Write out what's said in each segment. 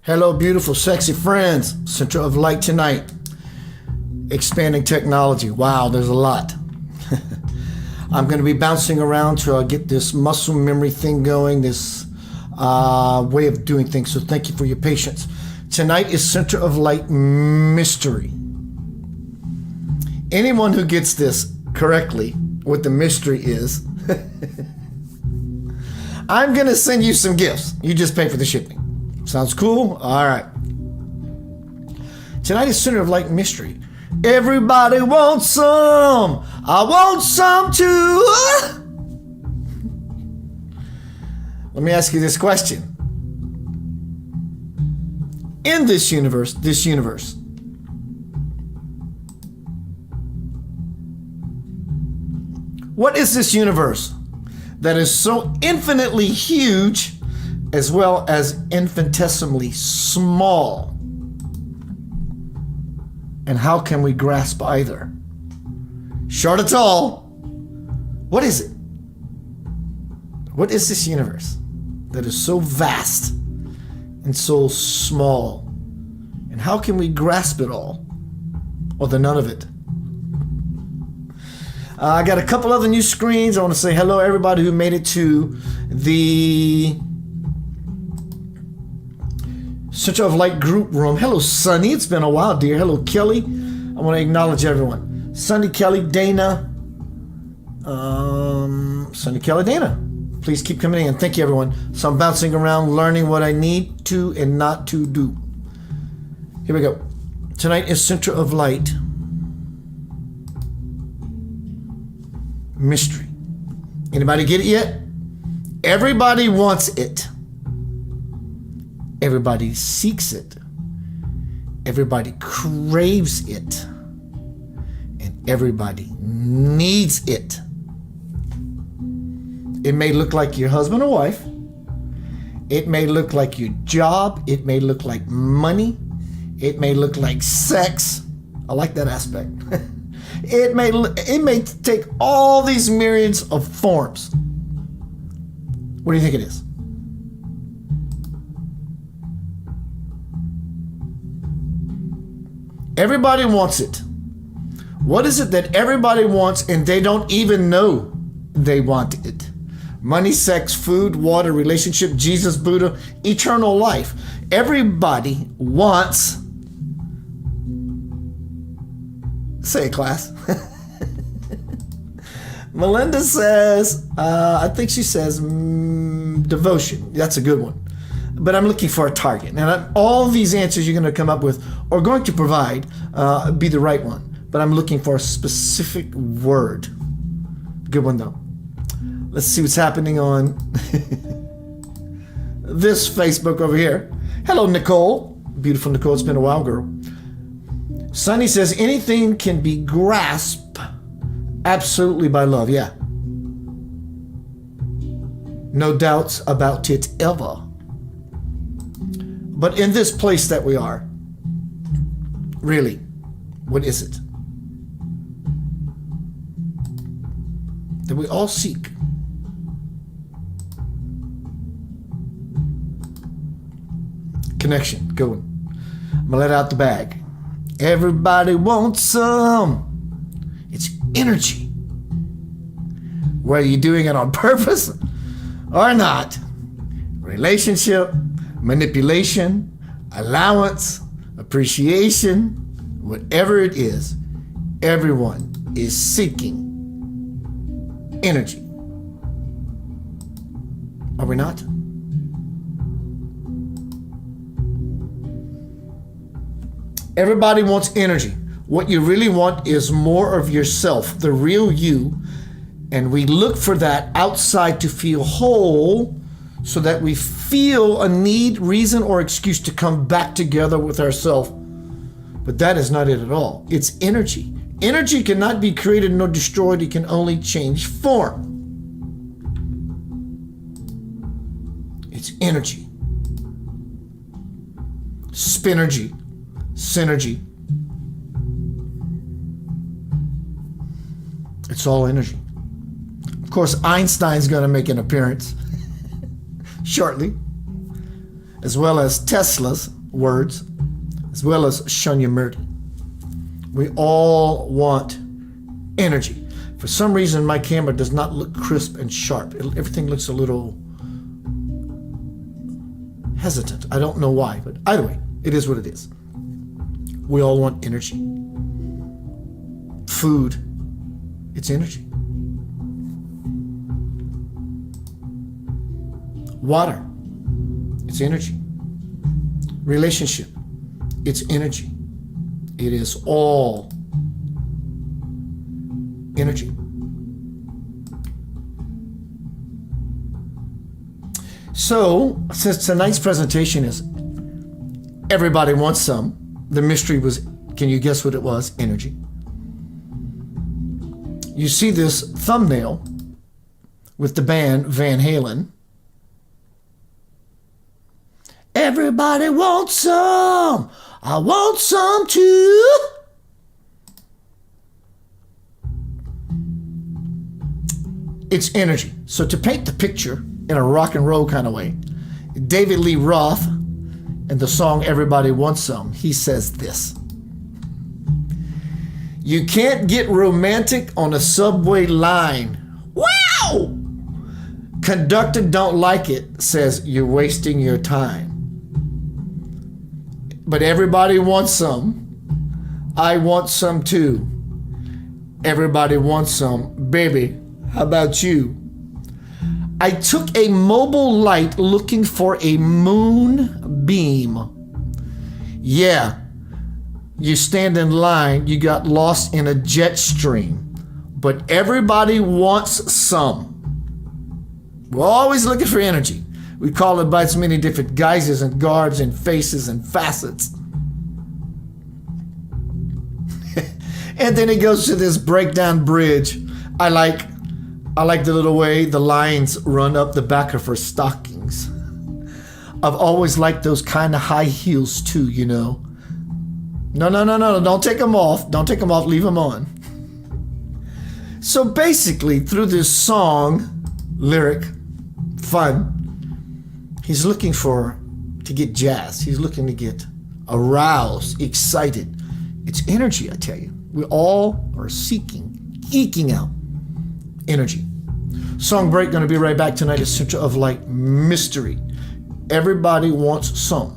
Hello, beautiful, sexy friends. Center of Light tonight. Expanding technology. Wow, there's a lot. I'm going to be bouncing around to get this muscle memory thing going, this way of doing things. So thank you for your patience. Tonight is Center of Light mystery. Anyone who gets this correctly, what the mystery is, I'm going to send you some gifts. You just pay for the shipping. Sounds cool? All right. Tonight is Center of Light mystery. Everybody wants some. I want some too. Let me ask you this question. In this universe, what is this universe that is so infinitely huge as well as infinitesimally small? And how can we grasp either? Short or tall, what is it? What is this universe that is so vast and so small? And how can we grasp it all? Or the none of it? I got a couple other new screens. I want to say hello everybody who made it to the Center of Light group room. Hello, Sunny. It's been a while, dear. Hello, Kelly. I want to acknowledge everyone. Sunny, Kelly, Dana. Sunny, Kelly, Dana. Please keep coming in. Thank you, everyone. So I'm bouncing around, learning what I need to and not to do. Here we go. Tonight is Center of Light mystery. Anybody get it yet? Everybody wants it. Everybody seeks it. Everybody craves it. And everybody needs it. It may look like your husband or wife. It may look like your job. It may look like money. It may look like sex. I like that aspect. It may take all these myriads of forms. What do you think it is? Everybody wants it. What is it that everybody wants and they don't even know they want it? Money, sex, food, water, relationship, Jesus, Buddha, eternal life. Everybody wants. Say it, class. Melinda says, I think she says devotion. That's a good one. But I'm looking for a target. Now, all these answers you're going to come up with are going to provide be the right one. But I'm looking for a specific word. Good one, though. Let's see what's happening on this Facebook over here. Hello, Nicole. Beautiful Nicole. It's been a while, girl. Sunny says, anything can be grasped absolutely by love. Yeah. No doubts about it ever. But in this place that we are, really, what is it that we all seek? Connection. Good one. I'm going to let out the bag. Everybody wants some. It's energy. Whether you're doing it on purpose or not. Relationship, manipulation, allowance, appreciation, whatever it is, everyone is seeking energy. Are we not? Everybody wants energy. What you really want is more of yourself, the real you, and we look for that outside to feel whole, so that we feel a need, reason, or excuse to come back together with ourselves. But that is not it at all. It's energy. Energy cannot be created nor destroyed. It can only change form. It's energy. Spinergy. Synergy. It's all energy. Of course, Einstein's going to make an appearance shortly. as well as Tesla's words, as well as Shunyamurti. We all want energy. For some reason, my camera does not look crisp and sharp. Everything looks a little hesitant. I don't know why, but either way, it is what it is. We all want energy. Food, it's energy. Water, it's energy. Relationship, it's energy. It is all energy. So, since tonight's presentation is everybody wants some, the mystery was, can you guess what it was? Energy. You see this thumbnail with the band Van Halen. Everybody wants some. I want some too. It's energy. So to paint the picture in a rock and roll kind of way, David Lee Roth, in the song Everybody Wants Some, he says this: you can't get romantic on a subway line. Wow! Conductor don't like it, says you're wasting your time. But everybody wants some. I want some too. Everybody wants some. Baby, how about you? I took a mobile light looking for a moonbeam. Yeah, you stand in line, you got lost in a jet stream. But everybody wants some. We're always looking for energy. We call it by its many different guises and garbs and faces and facets. And then it goes to this breakdown bridge. I like the little way the lines run up the back of her stockings. I've always liked those kind of high heels too, you know. No, don't take them off. Don't take them off, leave them on. So basically, through this song, lyric, fun, he's looking to get jazzed. He's looking to get aroused, excited. It's energy, I tell you. We all are eking out energy. Song break, going to be right back tonight. It's Center of Light Mystery. Everybody wants some.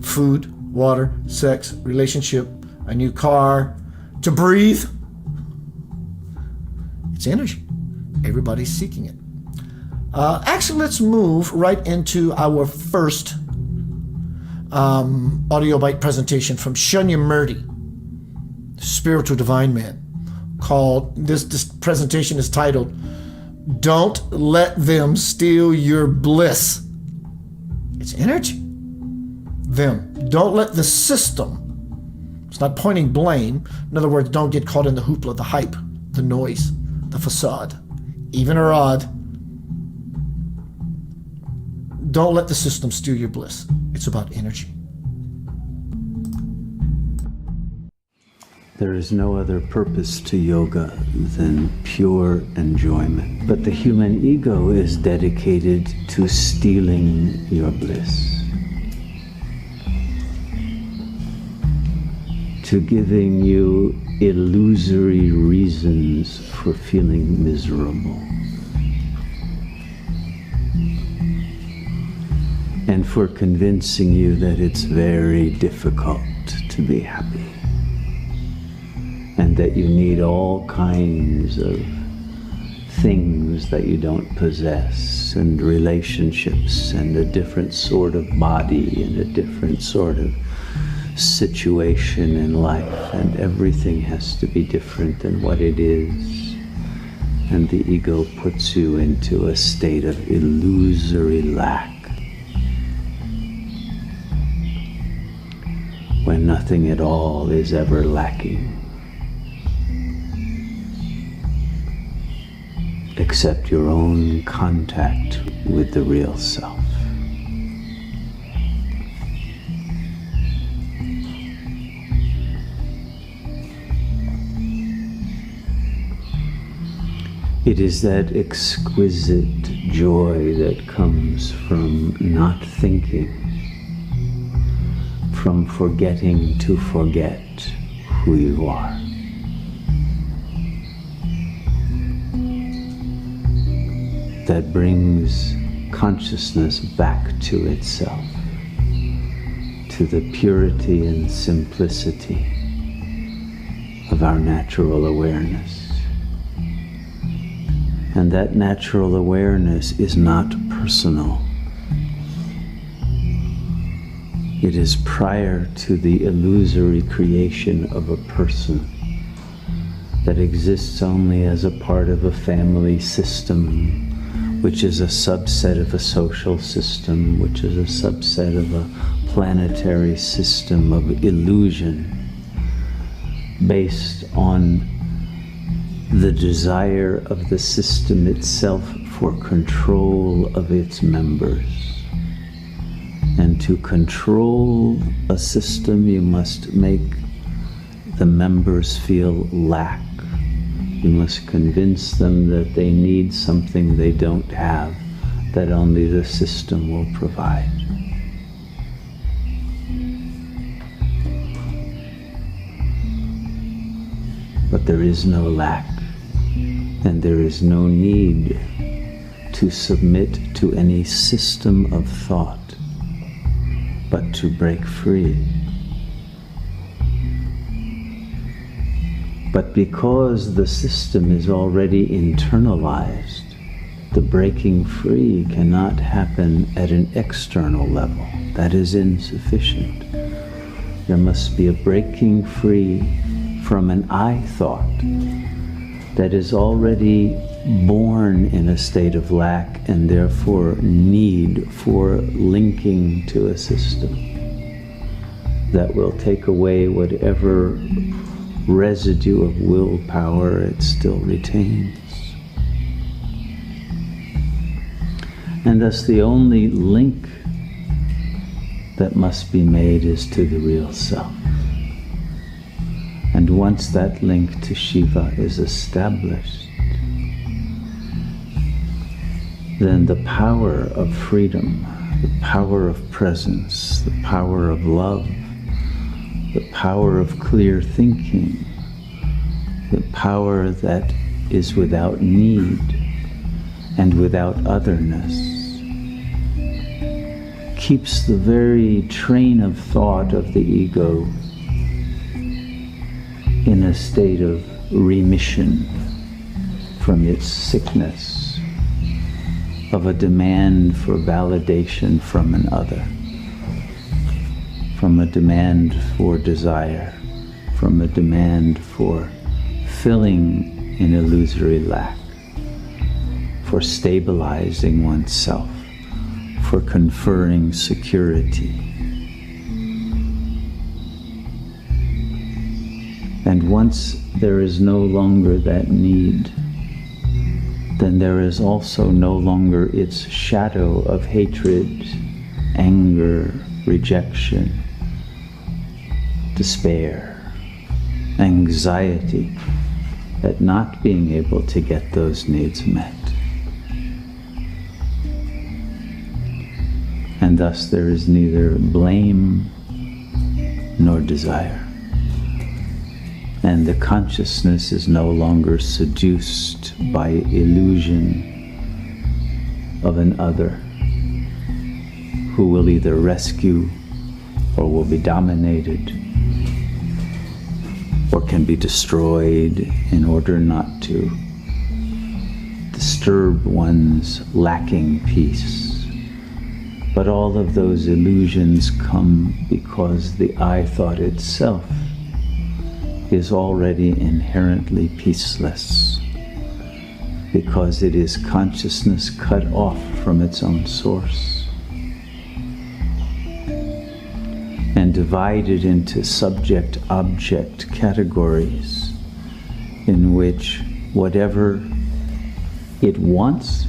Food, water, sex, relationship, a new car, to breathe. It's energy. Everybody's seeking it. Actually, let's move right into our first audio bite presentation from Shunyamurti, Spiritual Divine Man, called, this presentation is titled, Don't Let Them Steal Your Bliss. It's energy. Them. Don't let the system, it's not pointing blame. In other words, don't get caught in the hoopla, the hype, the noise, the facade, even or odd. Don't let the system steal your bliss. It's about energy. There is no other purpose to yoga than pure enjoyment. But the human ego is dedicated to stealing your bliss, to giving you illusory reasons for feeling miserable, and for convincing you that it's very difficult to be happy, and that you need all kinds of things that you don't possess, and relationships, and a different sort of body, and a different sort of situation in life, and everything has to be different than what it is. And the ego puts you into a state of illusory lack, when nothing at all is ever lacking, except your own contact with the real self. It is that exquisite joy that comes from not thinking, from forgetting to forget who you are. That brings consciousness back to itself, to the purity and simplicity of our natural awareness. And that natural awareness is not personal. It is prior to the illusory creation of a person that exists only as a part of a family system, which is a subset of a social system, which is a subset of a planetary system of illusion based on the desire of the system itself for control of its members. And to control a system, you must make the members feel lack. You must convince them that they need something they don't have, that only the system will provide. But there is no lack, and there is no need to submit to any system of thought, but to break free. But because the system is already internalized, the breaking free cannot happen at an external level. That is insufficient. There must be a breaking free from an I thought that is already born in a state of lack and therefore need for linking to a system that will take away whatever residue of willpower it still retains. And thus the only link that must be made is to the real self. And once that link to Shiva is established, then the power of freedom, the power of presence, the power of love, the power of clear thinking, the power that is without need and without otherness, keeps the very train of thought of the ego in a state of remission from its sickness of a demand for validation from an other, from a demand for desire, from a demand for filling an illusory lack, for stabilizing oneself, for conferring security. And once there is no longer that need, then there is also no longer its shadow of hatred, anger, rejection, despair, anxiety at not being able to get those needs met. And thus there is neither blame nor desire. And the consciousness is no longer seduced by illusion of an other who will either rescue or will be dominated or can be destroyed in order not to disturb one's lacking peace. But all of those illusions come because the I thought itself is already inherently peaceless, because it is consciousness cut off from its own source and divided into subject-object categories in which whatever it wants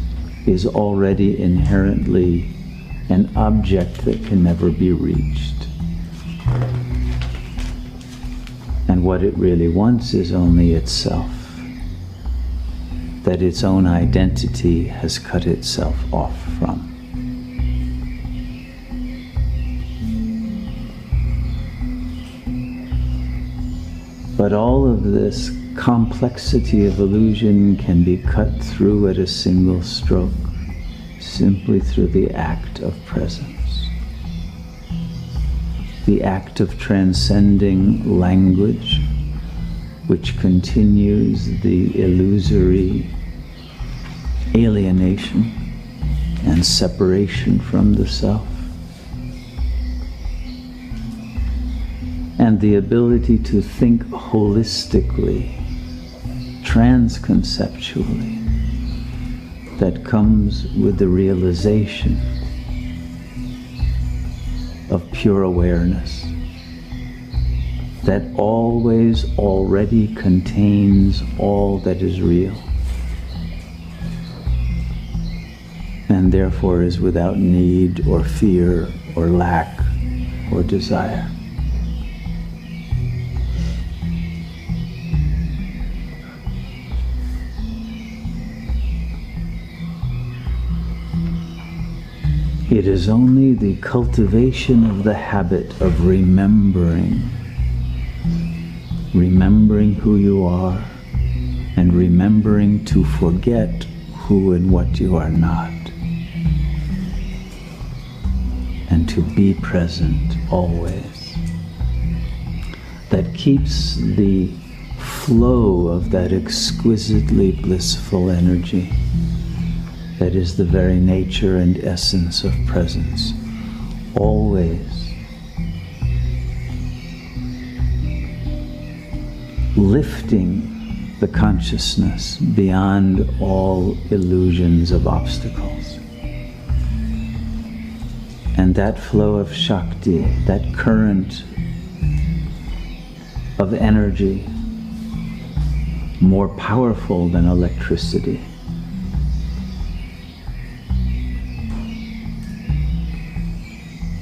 is already inherently an object that can never be reached. And what it really wants is only itself. that its own identity has cut itself off from. But all of this complexity of illusion can be cut through at a single stroke, simply through the act of presence. The act of transcending language, which continues the illusory alienation and separation from the self. And the ability to think holistically, transconceptually, that comes with the realization of pure awareness that always already contains all that is real, and therefore is without need or fear or lack or desire. It is only the cultivation of the habit of remembering who you are, and remembering to forget who and what you are not, and to be present always, that keeps the flow of that exquisitely blissful energy that is the very nature and essence of presence, always lifting the consciousness beyond all illusions of obstacles. And that flow of Shakti, that current of energy, more powerful than electricity,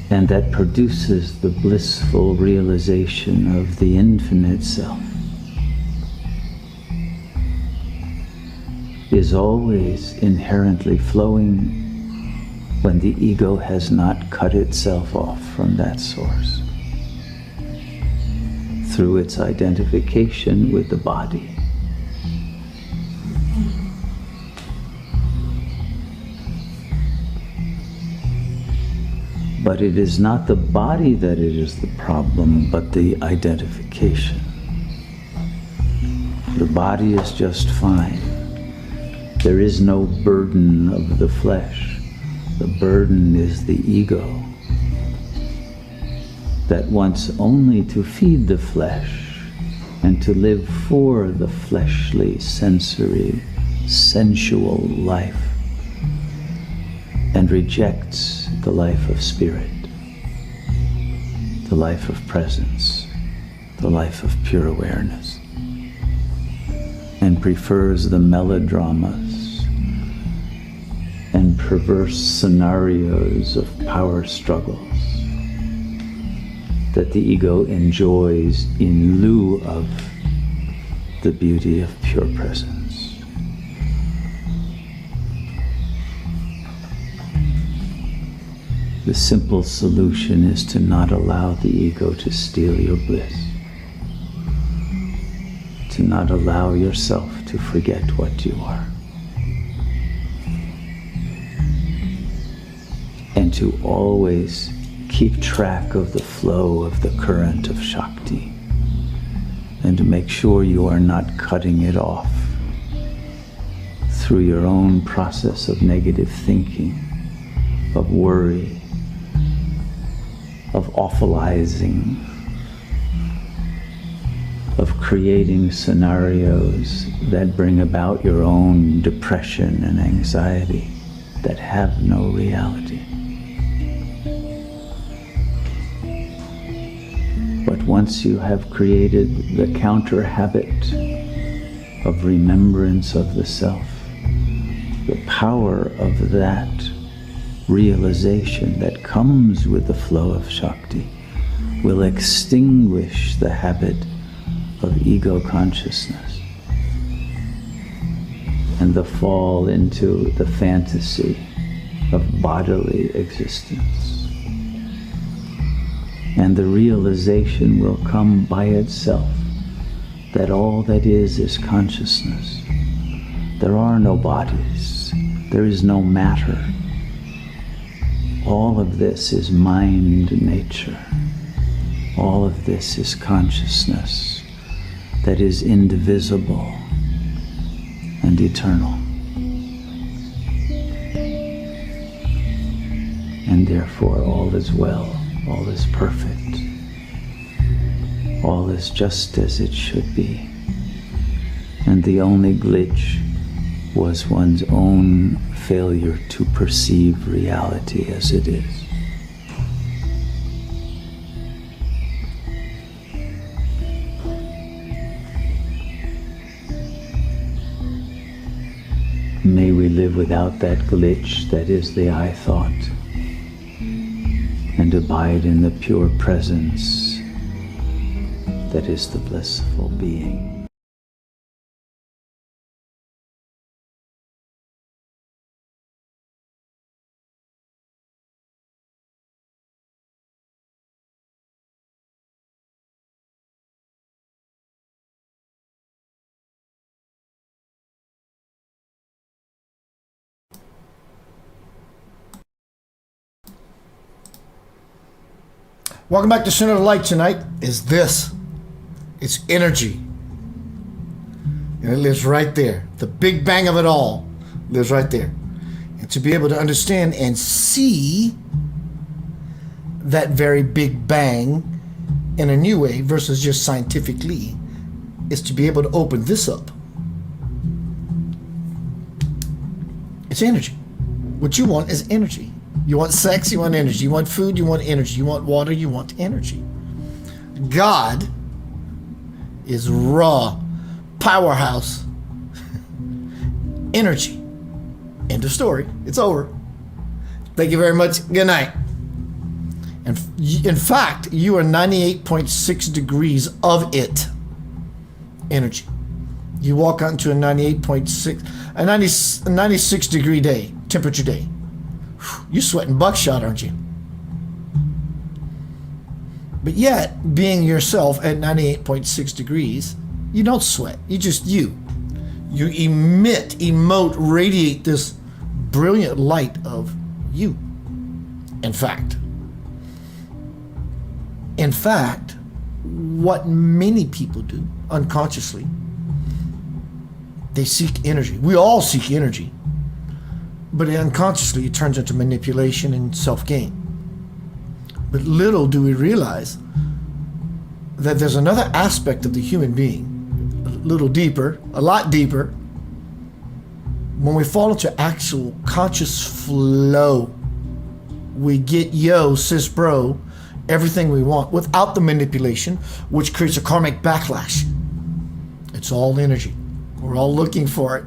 and that produces the blissful realization of the infinite self, is always inherently flowing when the ego has not cut itself off from that source through its identification with the body. But it is not the body that it is the problem, but the identification. The body is just fine. There is no burden of the flesh. The burden is the ego that wants only to feed the flesh and to live for the fleshly, sensory, sensual life, and rejects the life of spirit, the life of presence, the life of pure awareness, and prefers the melodramas and perverse scenarios of power struggles that the ego enjoys in lieu of the beauty of pure presence. The simple solution is to not allow the ego to steal your bliss, to not allow yourself to forget what you are, and to always keep track of the flow of the current of Shakti, and to make sure you are not cutting it off through your own process of negative thinking, of worry, of awfulizing, of creating scenarios that bring about your own depression and anxiety that have no reality. But once you have created the counter habit of remembrance of the self, the power of that realization that comes with the flow of Shakti will extinguish the habit of ego consciousness. and the fall into the fantasy of bodily existence. And the realization will come by itself that all that is consciousness. There are no bodies. There is no matter. All of this is mind nature. All of this is consciousness that is indivisible and eternal. And therefore all is well, all is perfect, all is just as it should be. And the only glitch was one's own failure to perceive reality as it is. May we live without that glitch that is the I thought, and abide in the pure presence that is the blissful being. Welcome back to Center of Light. Tonight is this. It's energy. And it lives right there. The big bang of it all lives right there. And to be able to understand and see that very big bang in a new way versus just scientifically is to be able to open this up. It's energy. What you want is energy. You want sex, you want energy. You want food, you want energy. You want water, you want energy. God is raw, powerhouse, energy. End of story. It's over. Thank you very much. Good night. And in fact, you are 98.6 degrees of it. Energy. You walk out into a 96 degree day, temperature day. You're sweating buckshot, aren't you? But yet, being yourself at 98.6 degrees, you don't sweat. You just you. You emote, radiate this brilliant light of you. In fact, what many people do unconsciously, they seek energy. We all seek energy. But unconsciously, it turns into manipulation and self-gain. But little do we realize that there's another aspect of the human being, a little deeper, a lot deeper. When we fall into actual conscious flow, we get sis bro, everything we want without the manipulation, which creates a karmic backlash. It's all energy. We're all looking for it.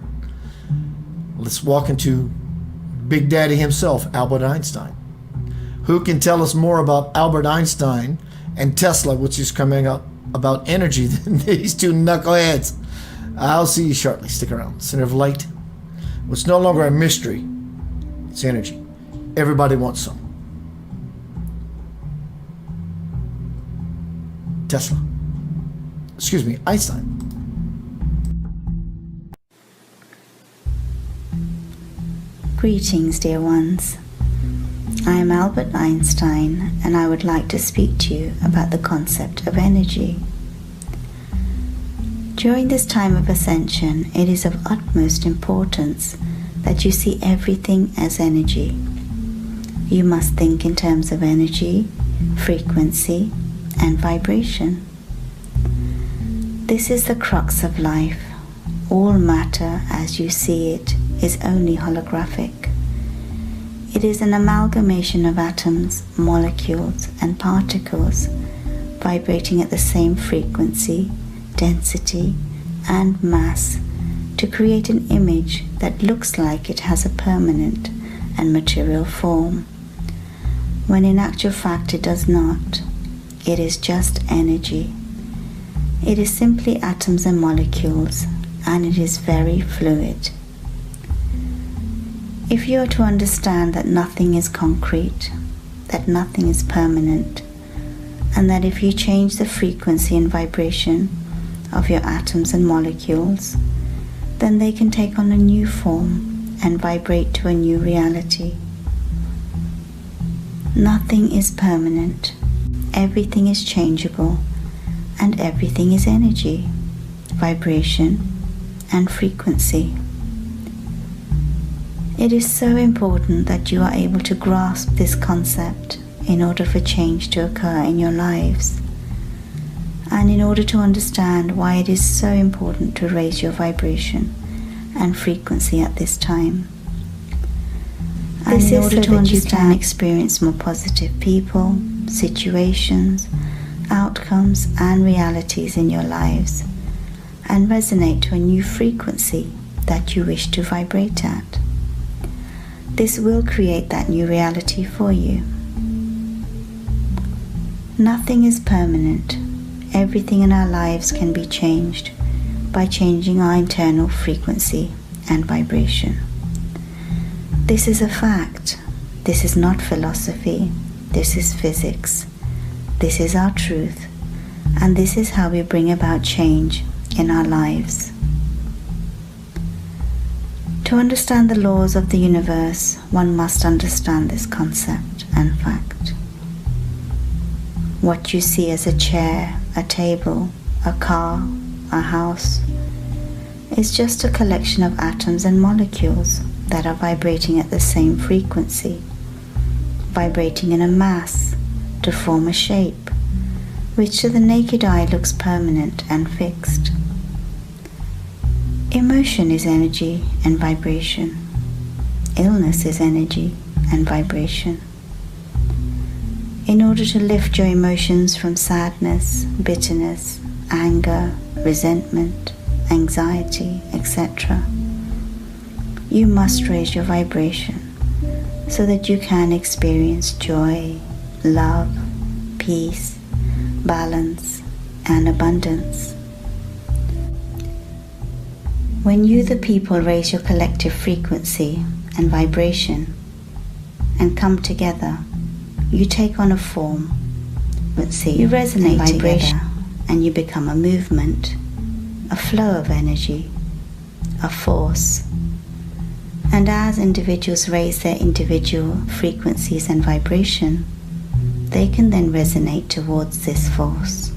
Let's walk into Big Daddy himself, Albert Einstein. Who can tell us more about Albert Einstein and Tesla, which is coming up about energy, than these two knuckleheads? I'll see you shortly. Stick around. Center of Light. It's no longer a mystery. It's energy. Everybody wants some. Tesla. Excuse me, Einstein. Greetings, dear ones. I am Albert Einstein, and I would like to speak to you about the concept of energy. During this time of ascension, it is of utmost importance that you see everything as energy. You must think in terms of energy, frequency, and vibration. This is the crux of life. All matter, as you see it, is only holographic. It is an amalgamation of atoms, molecules, and particles vibrating at the same frequency, density, and mass to create an image that looks like it has a permanent and material form, when in actual fact it does not. It is just energy. It is simply atoms and molecules, and it is very fluid. If you are to understand that nothing is concrete, that nothing is permanent, and that if you change the frequency and vibration of your atoms and molecules, then they can take on a new form and vibrate to a new reality. Nothing is permanent, everything is changeable, and everything is energy, vibration, and frequency. It is so important that you are able to grasp this concept in order for change to occur in your lives, and in order to understand why it is so important to raise your vibration and frequency at this time. And in order to understand and experience more positive people, situations, outcomes, and realities in your lives, and resonate to a new frequency that you wish to vibrate at. This will create that new reality for you. Nothing is permanent. Everything in our lives can be changed by changing our internal frequency and vibration. This is a fact. This is not philosophy. This is physics. This is our truth. And this is how we bring about change in our lives. To understand the laws of the universe, one must understand this concept and fact. What you see as a chair, a table, a car, a house, is just a collection of atoms and molecules that are vibrating at the same frequency, vibrating in a mass to form a shape, which to the naked eye looks permanent and fixed. Emotion is energy and vibration. Illness is energy and vibration. In order to lift your emotions from sadness, bitterness, anger, resentment, anxiety, etc., you must raise your vibration so that you can experience joy, love, peace, balance, and abundance. When you, the people, raise your collective frequency and vibration and come together, you take on a form. You resonate together and you become a movement, a flow of energy, a force. And as individuals raise their individual frequencies and vibration, they can then resonate towards this force.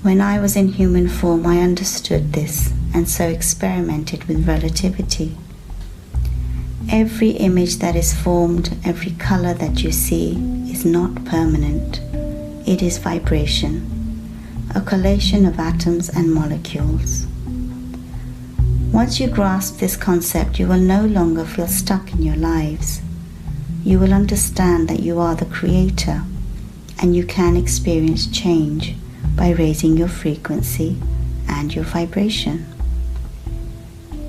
When I was in human form, I understood this and so experimented with relativity. Every image that is formed, every color that you see is not permanent. It is vibration, a collation of atoms and molecules. Once you grasp this concept, you will no longer feel stuck in your lives. You will understand that you are the creator and you can experience change by raising your frequency and your vibration.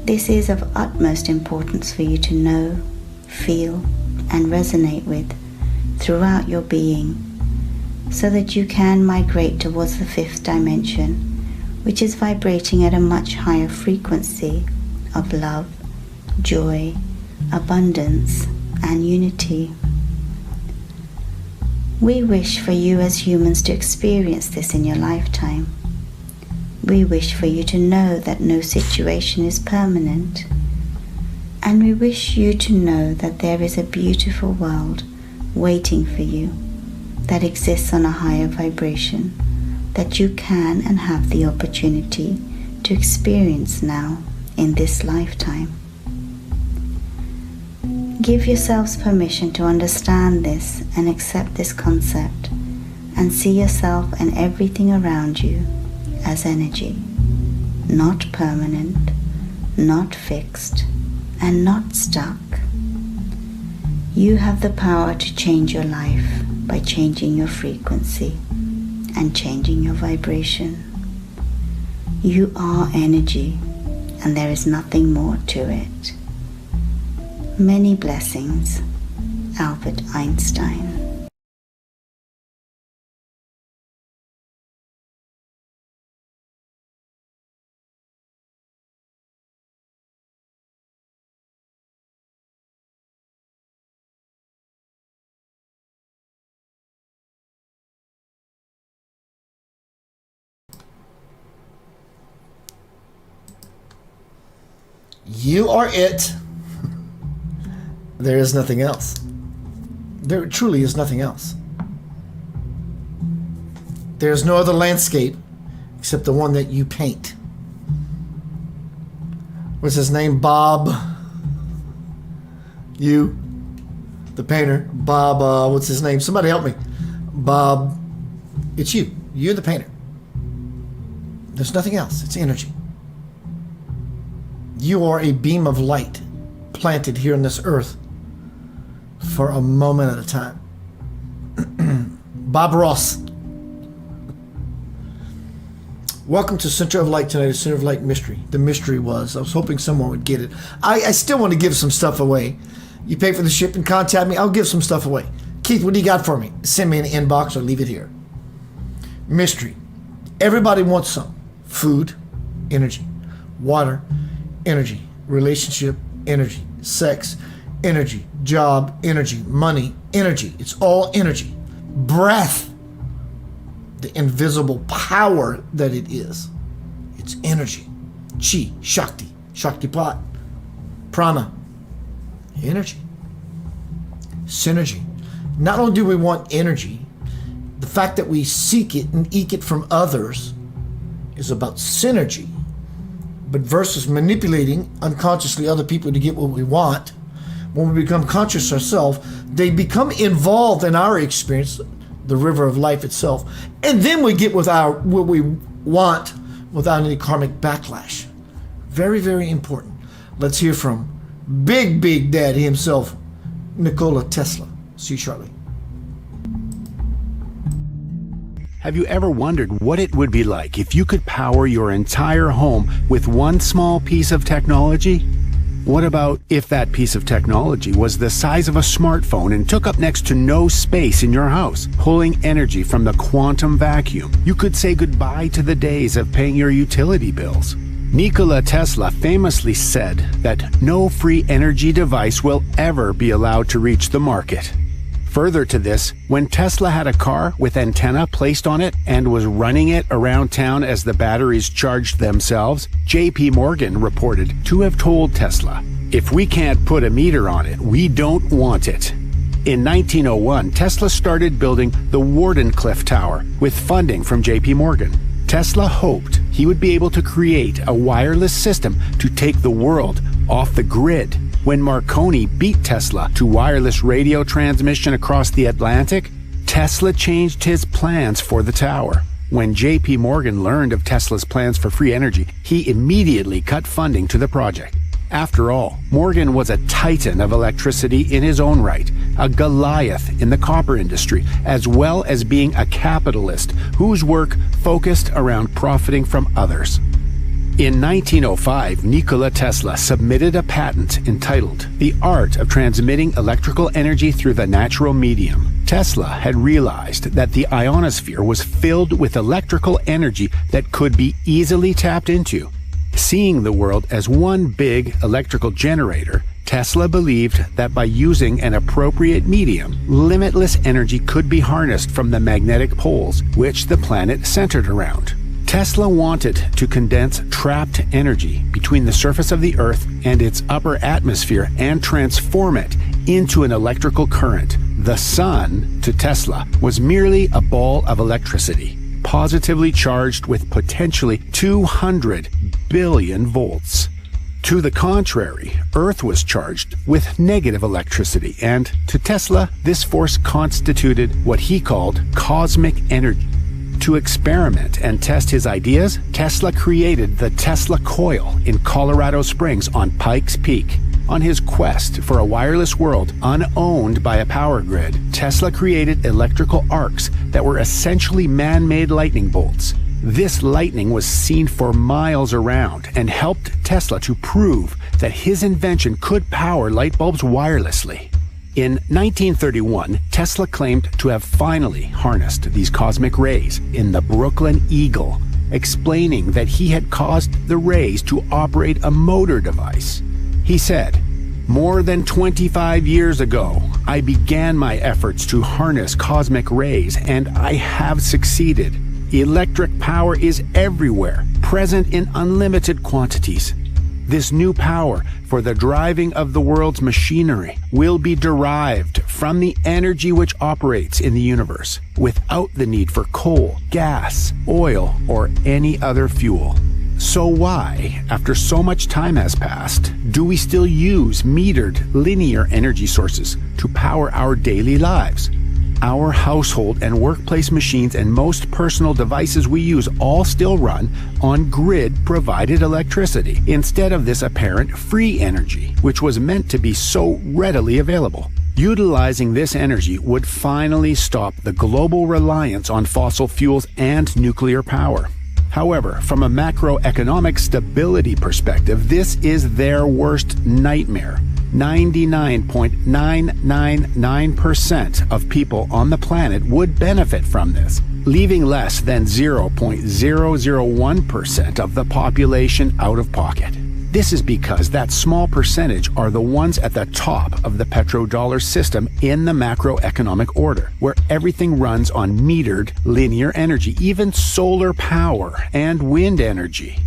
This is of utmost importance for you to know, feel, and resonate with throughout your being, so that you can migrate towards the fifth dimension, which is vibrating at a much higher frequency of love, joy, abundance, and unity. We wish for you as humans to experience this in your lifetime. We wish for you to know that no situation is permanent. And we wish you to know that there is a beautiful world waiting for you that exists on a higher vibration that you can and have the opportunity to experience now in this lifetime. Give yourselves permission to understand this and accept this concept and see yourself and everything around you as energy, not permanent, not fixed, and not stuck. You have the power to change your life by changing your frequency and changing your vibration. You are energy, and there is nothing more to it. Many blessings, Albert Einstein. You are it. There is nothing else. There truly is nothing else. There's no other landscape except the one that you paint. What's his name? Bob. You, the painter. Bob, what's his name? Somebody help me. Bob. It's you. You're the painter. There's nothing else. It's energy. You are a beam of light planted here on this earth for a moment at a time. Bob Ross. Welcome to Center of Light tonight, a Center of Light mystery. The mystery was, I was hoping someone would get it. I still want to give some stuff away. You pay for the shipping, contact me, I'll give some stuff away. Keith, what do you got for me? Send me an inbox or leave it here. Mystery. Everybody wants some. Food, energy. Water, energy. Relationship, energy. Sex, energy. Job, energy. Money, energy. It's all energy. Breath. The invisible power that it is. It's energy. Chi, Shakti, Shaktipat, Prana, energy. Synergy. Not only do we want energy, the fact that we seek it and eke it from others is about synergy. But versus manipulating unconsciously other people to get what we want, when we become conscious ourselves, they become involved in our experience, the river of life itself, and then we get with what we want without any karmic backlash. Very, very important. Let's hear from Big Daddy himself, Nikola Tesla. See you shortly. Have you ever wondered what it would be like if you could power your entire home with one small piece of technology? What about if that piece of technology was the size of a smartphone and took up next to no space in your house, pulling energy from the quantum vacuum? You could say goodbye to the days of paying your utility bills. Nikola Tesla famously said that no free energy device will ever be allowed to reach the market. Further to this, when Tesla had a car with antenna placed on it and was running it around town as the batteries charged themselves, J.P. Morgan reported to have told Tesla, "If we can't put a meter on it, we don't want it." In 1901, Tesla started building the Wardenclyffe Tower with funding from J.P. Morgan. Tesla hoped he would be able to create a wireless system to take the world off the grid. When Marconi beat Tesla to wireless radio transmission across the Atlantic, Tesla changed his plans for the tower. When J.P. Morgan learned of Tesla's plans for free energy, he immediately cut funding to the project. After all, Morgan was a titan of electricity in his own right, a Goliath in the copper industry, as well as being a capitalist whose work focused around profiting from others. In 1905, Nikola Tesla submitted a patent entitled The Art of Transmitting Electrical Energy Through the Natural Medium. Tesla had realized that the ionosphere was filled with electrical energy that could be easily tapped into. Seeing the world as one big electrical generator, Tesla believed that by using an appropriate medium, limitless energy could be harnessed from the magnetic poles which the planet centered around. Tesla wanted to condense trapped energy between the surface of the Earth and its upper atmosphere and transform it into an electrical current. The sun, to Tesla, was merely a ball of electricity, positively charged with potentially 200 billion volts. To the contrary, Earth was charged with negative electricity, and to Tesla, this force constituted what he called cosmic energy. To experiment and test his ideas, Tesla created the Tesla coil in Colorado Springs on Pikes Peak. On his quest for a wireless world unowned by a power grid, Tesla created electrical arcs that were essentially man-made lightning bolts. This lightning was seen for miles around and helped Tesla to prove that his invention could power light bulbs wirelessly. In 1931, Tesla claimed to have finally harnessed these cosmic rays in the Brooklyn Eagle, explaining that he had caused the rays to operate a motor device. He said, "More than 25 years ago, I began my efforts to harness cosmic rays, and I have succeeded. Electric power is everywhere, present in unlimited quantities. This new power for the driving of the world's machinery will be derived from the energy which operates in the universe without the need for coal, gas, oil, or any other fuel. So why, after so much time has passed, do we still use metered linear energy sources to power our daily lives? Our household and workplace machines and most personal devices we use all still run on grid-provided electricity instead of this apparent free energy, which was meant to be so readily available. Utilizing this energy would finally stop the global reliance on fossil fuels and nuclear power. However, from a macroeconomic stability perspective, this is their worst nightmare. 99.999% of people on the planet would benefit from this, leaving less than 0.001% of the population out of pocket. This is because that small percentage are the ones at the top of the petrodollar system in the macroeconomic order, where everything runs on metered linear energy, even solar power and wind energy.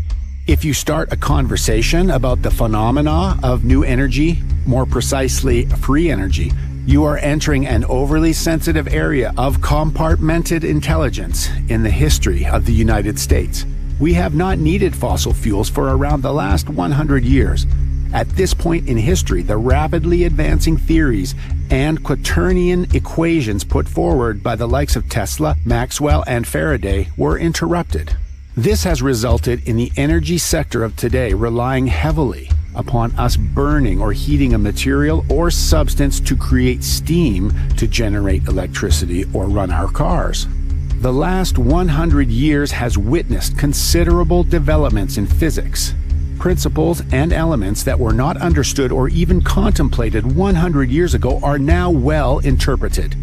If you start a conversation about the phenomena of new energy, more precisely free energy, you are entering an overly sensitive area of compartmented intelligence in the history of the United States. We have not needed fossil fuels for around the last 100 years. At this point in history, the rapidly advancing theories and quaternion equations put forward by the likes of Tesla, Maxwell, and Faraday were interrupted. This has resulted in the energy sector of today relying heavily upon us burning or heating a material or substance to create steam to generate electricity or run our cars. The last 100 years has witnessed considerable developments in physics. Principles and elements that were not understood or even contemplated 100 years ago are now well interpreted.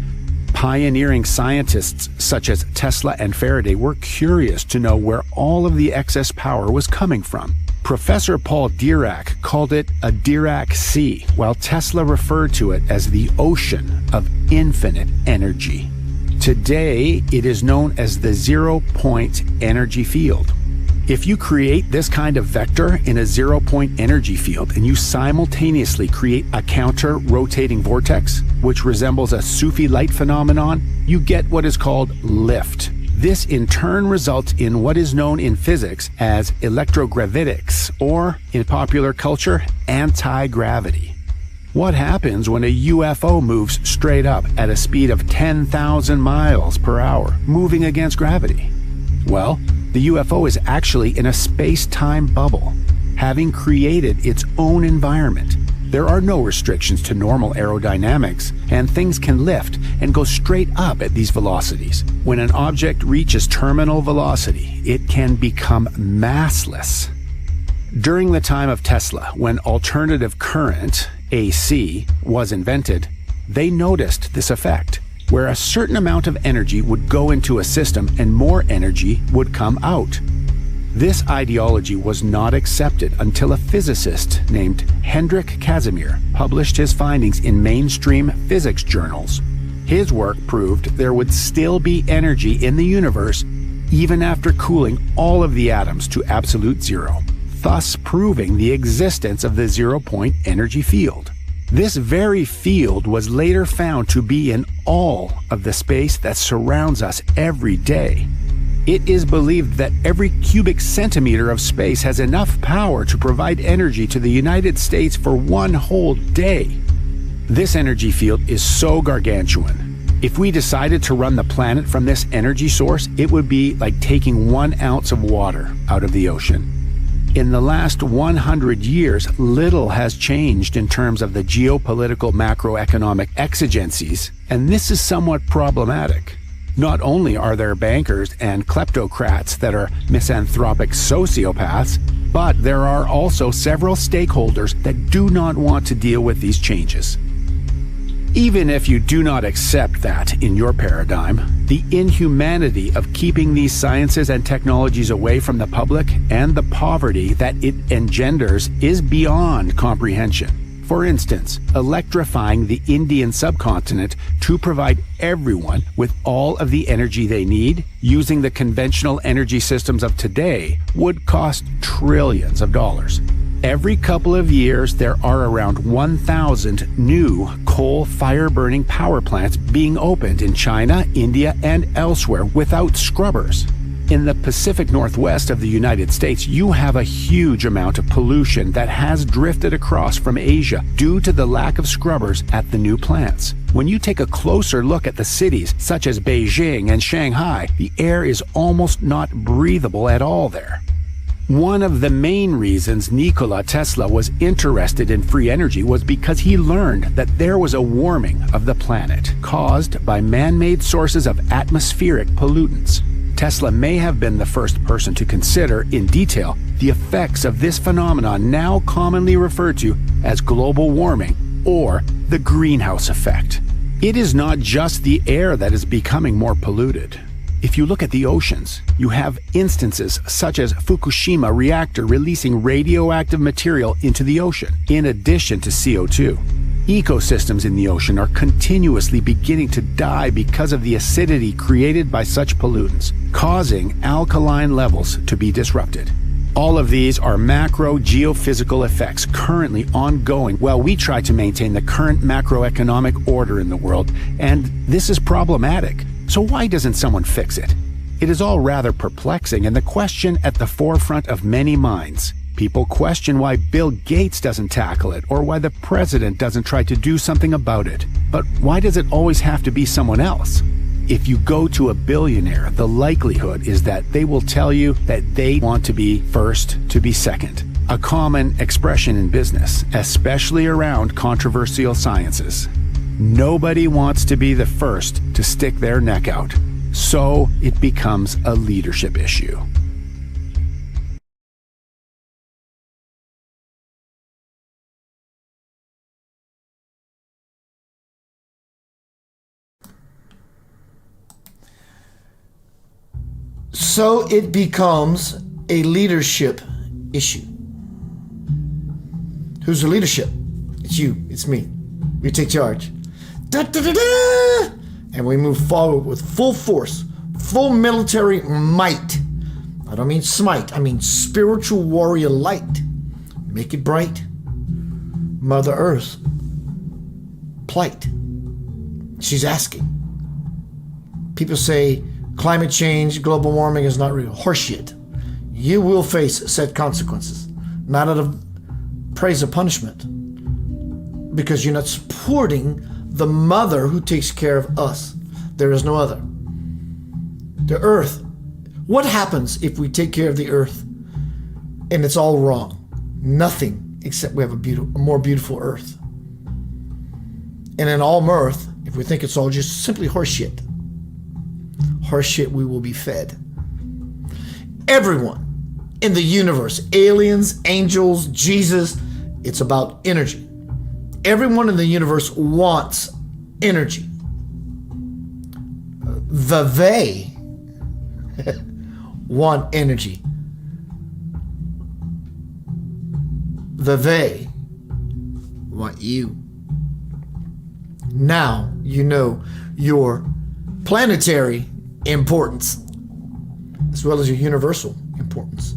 Pioneering scientists such as Tesla and Faraday were curious to know where all of the excess power was coming from. Professor Paul Dirac called it a Dirac Sea, while Tesla referred to it as the ocean of infinite energy. Today, it is known as the zero-point energy field. If you create this kind of vector in a zero-point energy field and you simultaneously create a counter-rotating vortex, which resembles a Sufi light phenomenon, you get what is called lift. This in turn results in what is known in physics as electrogravitics, or in popular culture, anti-gravity. What happens when a UFO moves straight up at a speed of 10,000 miles per hour, moving against gravity? Well, the UFO is actually in a space-time bubble, having created its own environment. There are no restrictions to normal aerodynamics, and things can lift and go straight up at these velocities. When an object reaches terminal velocity, it can become massless. During the time of Tesla, when alternative current, AC, was invented, they noticed this effect, where a certain amount of energy would go into a system and more energy would come out. This ideology was not accepted until a physicist named Hendrik Casimir published his findings in mainstream physics journals. His work proved there would still be energy in the universe even after cooling all of the atoms to absolute zero, thus proving the existence of the zero-point energy field. This very field was later found to be in all of the space that surrounds us every day. It is believed that every cubic centimeter of space has enough power to provide energy to the United States for one whole day. This energy field is so gargantuan. If we decided to run the planet from this energy source, it would be like taking 1 ounce of water out of the ocean. In the last 100 years, little has changed in terms of the geopolitical macroeconomic exigencies, and this is somewhat problematic. Not only are there bankers and kleptocrats that are misanthropic sociopaths, but there are also several stakeholders that do not want to deal with these changes. Even if you do not accept that in your paradigm, the inhumanity of keeping these sciences and technologies away from the public and the poverty that it engenders is beyond comprehension. For instance, electrifying the Indian subcontinent to provide everyone with all of the energy they need using the conventional energy systems of today would cost trillions of dollars. Every couple of years, there are around 1,000 new coal fire-burning power plants being opened in China, India, and elsewhere without scrubbers. In the Pacific Northwest of the United States, you have a huge amount of pollution that has drifted across from Asia due to the lack of scrubbers at the new plants. When you take a closer look at the cities such as Beijing and Shanghai, the air is almost not breathable at all there. One of the main reasons Nikola Tesla was interested in free energy was because he learned that there was a warming of the planet caused by man-made sources of atmospheric pollutants. Tesla may have been the first person to consider in detail the effects of this phenomenon now commonly referred to as global warming or the greenhouse effect. It is not just the air that is becoming more polluted. If you look at the oceans, you have instances such as Fukushima reactor releasing radioactive material into the ocean, in addition to CO2. Ecosystems in the ocean are continuously beginning to die because of the acidity created by such pollutants, causing alkaline levels to be disrupted. All of these are macro geophysical effects currently ongoing while we try to maintain the current macroeconomic order in the world, and this is problematic. So why doesn't someone fix it? It is all rather perplexing and the question at the forefront of many minds. People question why Bill Gates doesn't tackle it or why the president doesn't try to do something about it. But why does it always have to be someone else? If you go to a billionaire, the likelihood is that they will tell you that they want to be first to be second. A common expression in business, especially around controversial sciences. Nobody wants to be the first to stick their neck out, so it becomes a leadership issue. So it becomes a leadership issue. Who's the leadership? It's you, it's me. We take charge. Da, da, da, da. And we move forward with full force, full military might. I don't mean smite, I mean spiritual warrior light. Make it bright. Mother Earth, plight. She's asking. People say climate change, global warming is not real. Horseshit. You will face said consequences, not out of praise or punishment, because you're not supporting the mother who takes care of us. There is no other. The earth. What happens if we take care of the earth and it's all wrong? Nothing, except we have a more beautiful earth. And in all mirth, if we think it's all just simply horseshit, we will be fed. Everyone in the universe, aliens, angels, Jesus, it's about energy. Everyone in the universe wants energy. They want energy. They want you. Now you know your planetary importance as well as your universal importance.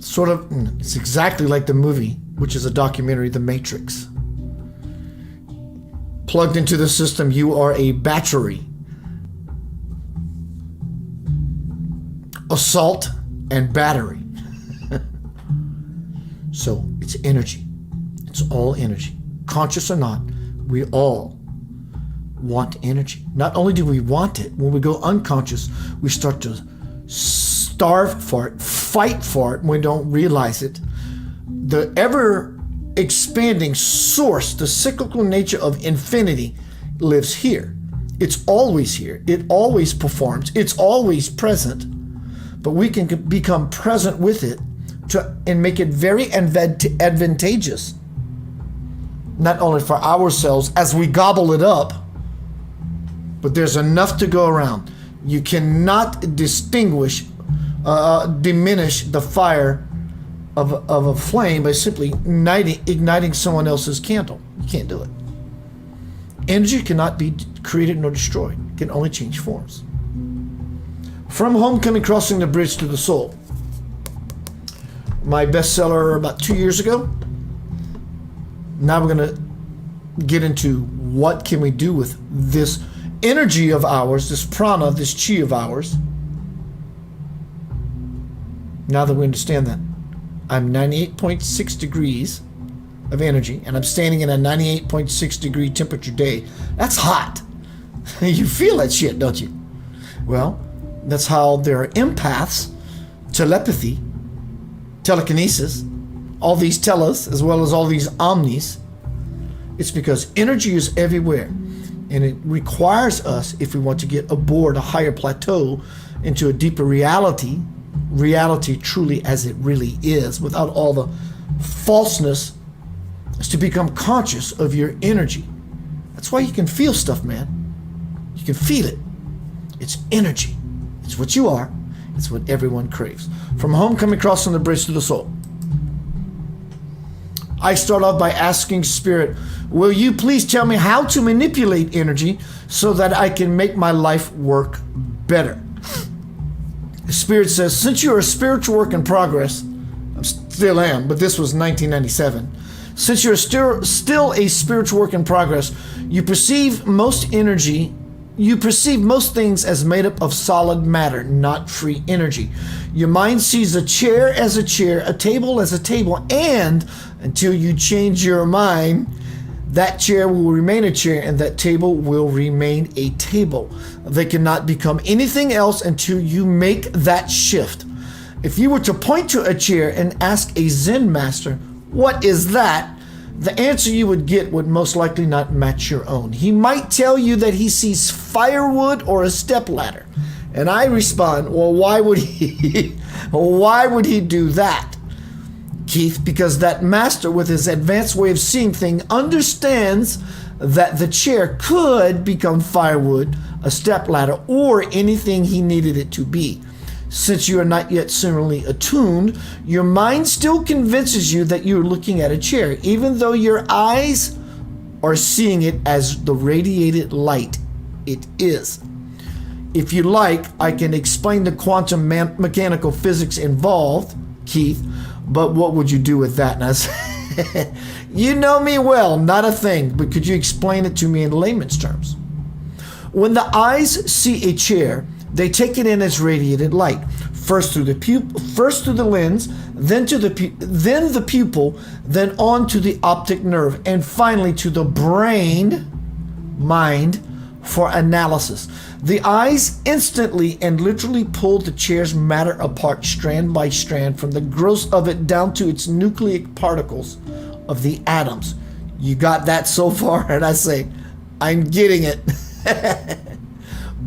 Sort of, it's exactly like the movie, which is a documentary, The Matrix. Plugged into the system, you are a battery. Assault and battery. So it's energy. It's all energy. Conscious or not, we all want energy. Not only do we want it, when we go unconscious, we start to starve for it, fight for it, and we don't realize it. The ever expanding source, the cyclical nature of infinity lives here. It's always here. It always performs. It's always present. But we can become present with it and make it very advantageous, not only for ourselves as we gobble it up, but there's enough to go around. You cannot diminish the fire of a flame by simply igniting someone else's candle. You can't do it. Energy cannot be created nor destroyed. It can only change forms. From Homecoming, Crossing the Bridge to the Soul. My bestseller about 2 years ago. Now we're going to get into what can we do with this energy of ours, this prana, this chi of ours. Now that we understand that, I'm 98.6 degrees of energy, and I'm standing in a 98.6 degree temperature day. That's hot. You feel that shit, don't you? Well, that's how there are empaths, telepathy, telekinesis, all these telas, as well as all these omnis. It's because energy is everywhere, and it requires us, if we want to get aboard a higher plateau into a deeper reality truly as it really is, without all the falseness, is to become conscious of your energy. That's why you can feel stuff, man. You can feel it. It's energy. It's what you are. It's what everyone craves. From Homecoming, Crossing the Bridge to the Soul. I start off by asking Spirit, will you please tell me how to manipulate energy so that I can make my life work better? The Spirit says, since you're a spiritual work in progress, I still am, but this was 1997. Since you're still a spiritual work in progress, you perceive most things as made up of solid matter, not free energy. Your mind sees a chair as a chair, a table as a table, and until you change your mind, that chair will remain a chair and that table will remain a table. They cannot become anything else until you make that shift. If you were to point to a chair and ask a Zen master, what is that? The answer you would get would most likely not match your own. He might tell you that he sees firewood or a stepladder. And I respond, well, why would he do that? Keith, because that master with his advanced way of seeing things understands that the chair could become firewood, a stepladder, or anything he needed it to be. Since you are not yet similarly attuned, your mind still convinces you that you're looking at a chair, even though your eyes are seeing it as the radiated light it is. If you like, I can explain the quantum mechanical physics involved, Keith, but what would you do with that? And I said, you know me well, not a thing, but could you explain it to me in layman's terms? When the eyes see a chair, they take it in as radiated light, first through the lens, then the pupil, then on to the optic nerve, and finally to the mind for analysis. The eyes instantly and literally pull the chair's matter apart strand by strand, from the gross of it down to its nucleic particles of the atoms. You got that so far? And I say, I'm getting it.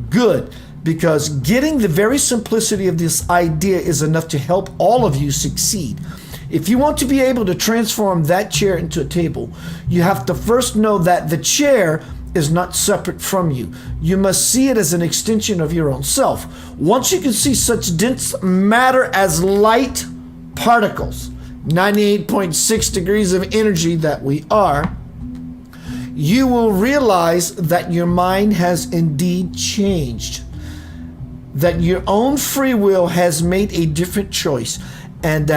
Good, because getting the very simplicity of this idea is enough to help all of you succeed. If you want to be able to transform that chair into a table, you have to first know that the chair is not separate from you. You must see it as an extension of your own self. Once you can see such dense matter as light particles, 98.6 degrees of energy that we are, you will realize that your mind has indeed changed, that your own free will has made a different choice, and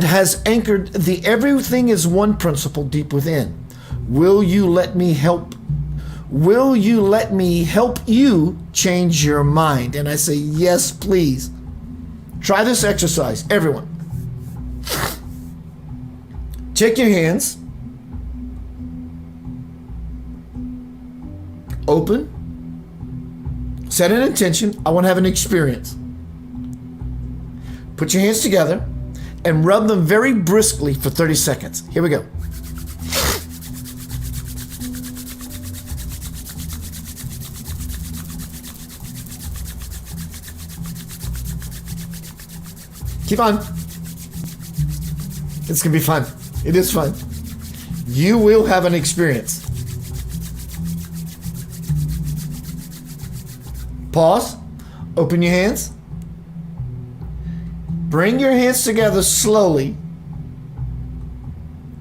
has anchored the everything is one principle deep within. Will you let me help you change your mind? And I say, yes, please. Try this exercise, everyone. Take your hands, open, set an intention. I want to have an experience. Put your hands together and rub them very briskly for 30 seconds. Here we go. Keep on. It's going to be fun. It is fun. You will have an experience. Pause. Open your hands. Bring your hands together slowly,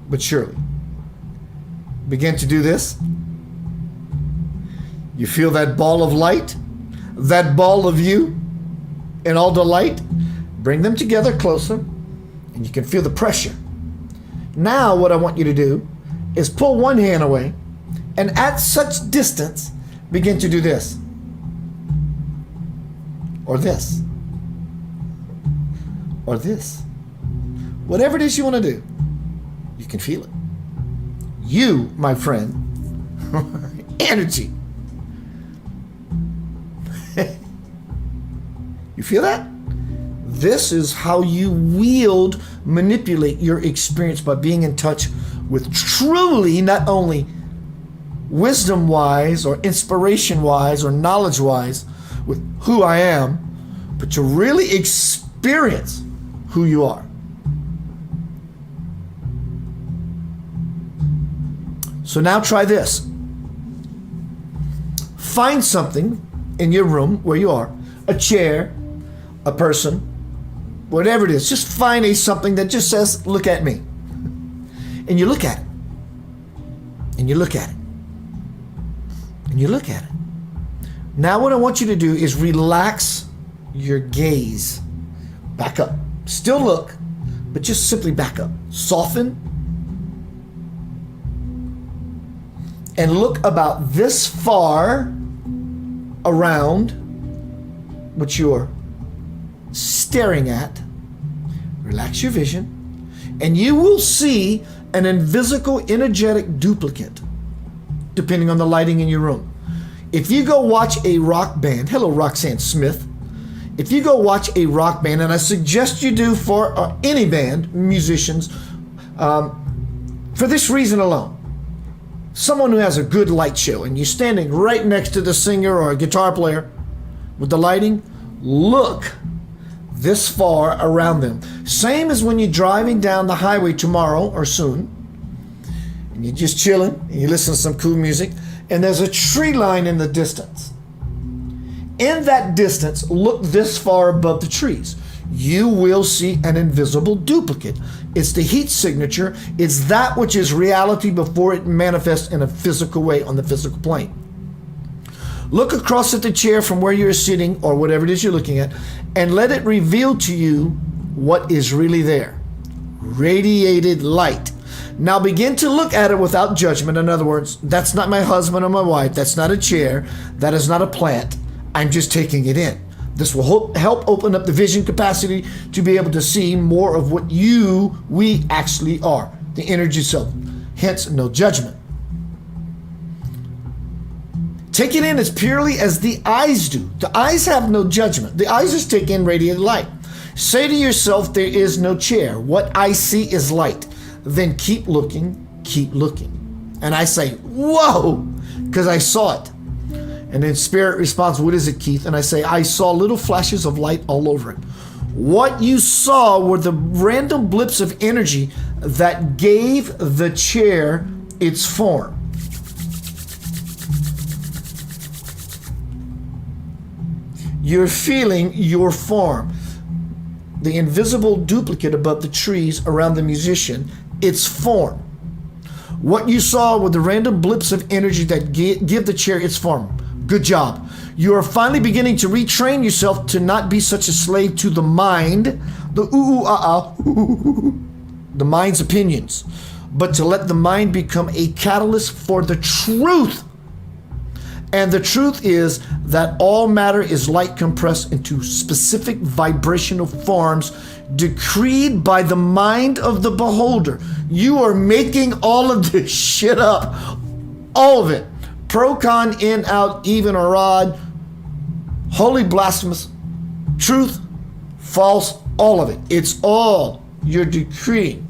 but surely. Begin to do this. You feel that ball of light, that ball of you and all the light. Bring them together closer, and you can feel the pressure. Now what I want you to do is pull one hand away, and at such distance, begin to do this. Or this. Or this. Whatever it is you want to do, you can feel it. You, my friend, energy. You feel that? This is how you manipulate your experience, by being in touch with truly, not only wisdom-wise or inspiration-wise or knowledge-wise with who I am, but to really experience who you are. So now try this. Find something in your room where you are, a chair, a person, whatever it is. Just find something that just says, look at me. And you look at it. And you look at it. And you look at it. Now what I want you to do is relax your gaze. Back up. Still look, but just simply back up. Soften. And look about this far around what you're staring at. Relax your vision, and you will see an invisible energetic duplicate, depending on the lighting in your room. If you go watch a rock band, hello Roxanne Smith, if you go watch a rock band, and I suggest you do for any band, musicians, for this reason alone, someone who has a good light show, and you're standing right next to the singer or a guitar player with the lighting, look this far around them. Same as when you're driving down the highway tomorrow or soon, and you're just chilling, and you listen to some cool music, and there's a tree line in the distance. In that distance, look this far above the trees. You will see an invisible duplicate. It's the heat signature. It's that which is reality before it manifests in a physical way on the physical plane. Look across at the chair from where you're sitting, or whatever it is you're looking at, and let it reveal to you what is really there. Radiated light. Now begin to look at it without judgment. In other words, that's not my husband or my wife. That's not a chair. That is not a plant. I'm just taking it in. This will help open up the vision capacity to be able to see more of what we actually are, the energy self. Hence, no judgment. Take it in as purely as the eyes do. The eyes have no judgment. The eyes just take in radiated light. Say to yourself, there is no chair. What I see is light. Then keep looking, keep looking. And I say, whoa, because I saw it. And then Spirit responds, what is it, Keith? And I say, I saw little flashes of light all over it. What you saw were the random blips of energy that gave the chair its form. You're feeling your form. The invisible duplicate above the trees around the musician, its form. What you saw were the random blips of energy that give the chair its form. Good job. You are finally beginning to retrain yourself to not be such a slave to the mind, the the mind's opinions, but to let the mind become a catalyst for the truth. And the truth is that all matter is light compressed into specific vibrational forms decreed by the mind of the beholder. You are making all of this shit up. All of it. Pro, con, in, out, even, or odd, holy, blasphemous, truth, false, all of it. It's all you're decreeing.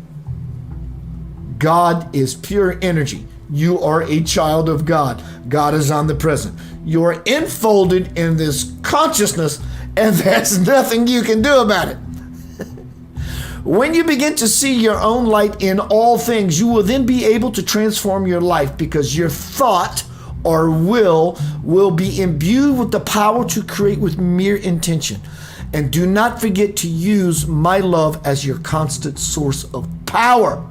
God is pure energy. You are a child of God. God is omnipresent. You are enfolded in this consciousness, and there's nothing you can do about it. When you begin to see your own light in all things, you will then be able to transform your life, because your thought or will be imbued with the power to create with mere intention. And do not forget to use my love as your constant source of power.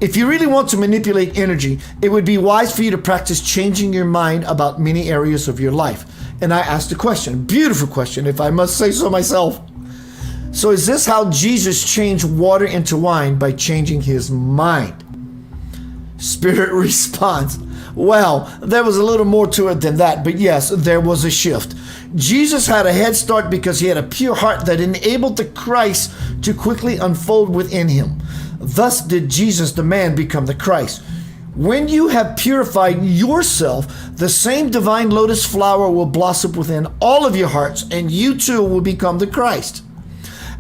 If you really want to manipulate energy, it would be wise for you to practice changing your mind about many areas of your life. And I asked a question, beautiful question, if I must say so myself. So is this how Jesus changed water into wine? By changing his mind? Spirit response. Well, there was a little more to it than that, but yes, there was a shift. Jesus had a head start because he had a pure heart that enabled the Christ to quickly unfold within him. Thus did Jesus, the man, become the Christ. When you have purified yourself, the same divine lotus flower will blossom within all of your hearts, and you too will become the Christ.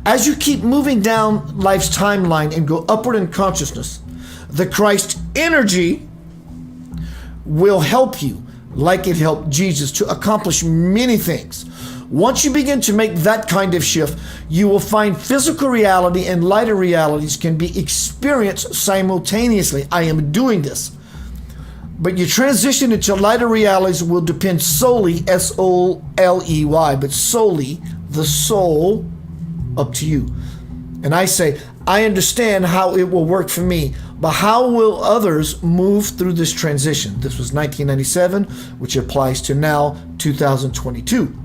As you keep moving down life's timeline and go upward in consciousness, the Christ energy will help you, like it helped Jesus, to accomplish many things. Once you begin to make that kind of shift, you will find physical reality and lighter realities can be experienced simultaneously. I am doing this. But your transition into lighter realities will depend solely, S-O-L-E-Y, but solely the soul, up to you. And I say, I understand how it will work for me, but how will others move through this transition? This was 1997, which applies to now 2022.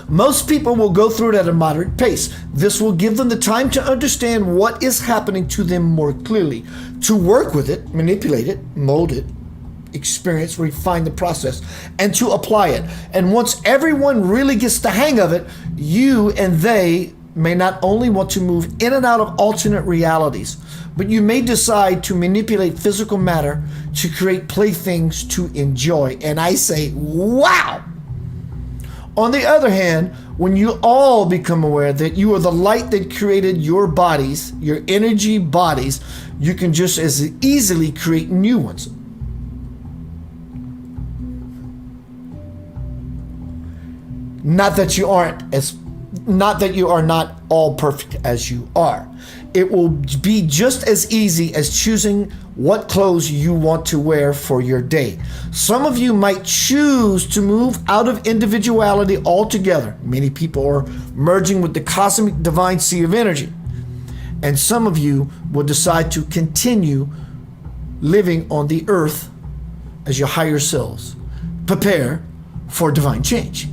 Most people will go through it at a moderate pace. This will give them the time to understand what is happening to them more clearly, to work with it, manipulate it, mold it, experience, refine the process, and to apply it. And once everyone really gets the hang of it, you and they may not only want to move in and out of alternate realities, but you may decide to manipulate physical matter to create playthings to enjoy. And I say, wow! On the other hand, when you all become aware that you are the light that created your bodies, your energy bodies, you can just as easily create new ones. Not that you are not all perfect as you are. It will be just as easy as choosing what clothes you want to wear for your day. Some of you might choose to move out of individuality altogether. Many people are merging with the cosmic divine sea of energy. And some of you will decide to continue living on the earth as your higher selves. Prepare for divine change.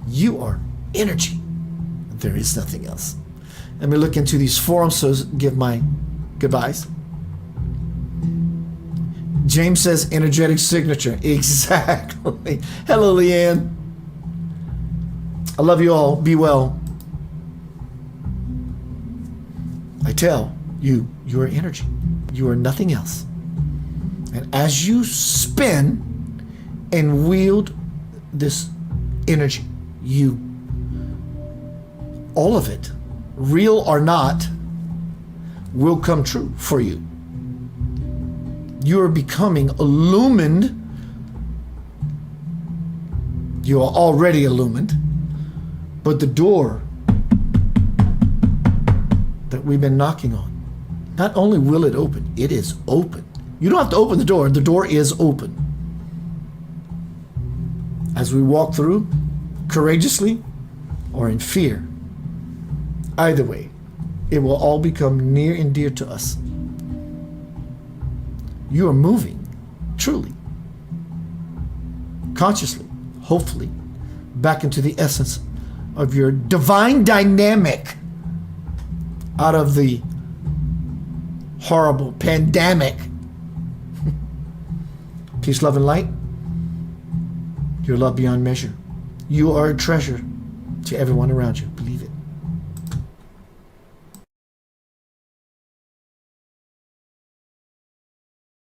You are energy. There is nothing else. Let me look into these forums, so give my goodbyes. James says energetic signature. Exactly. Hello, Leanne. I love you all. Be well. I tell you, you are energy. You are nothing else. And as you spin and wield this energy, you, all of it, real or not, will come true for you. You are becoming illumined. You are already illumined, but the door that we've been knocking on, not only will it open, it is open. You don't have to open the door is open. As we walk through, courageously or in fear, either way, it will all become near and dear to us. You are moving, truly, consciously, hopefully, back into the essence of your divine dynamic, out of the horrible pandemic. Peace, love, and light. Your love beyond measure. You are a treasure to everyone around you.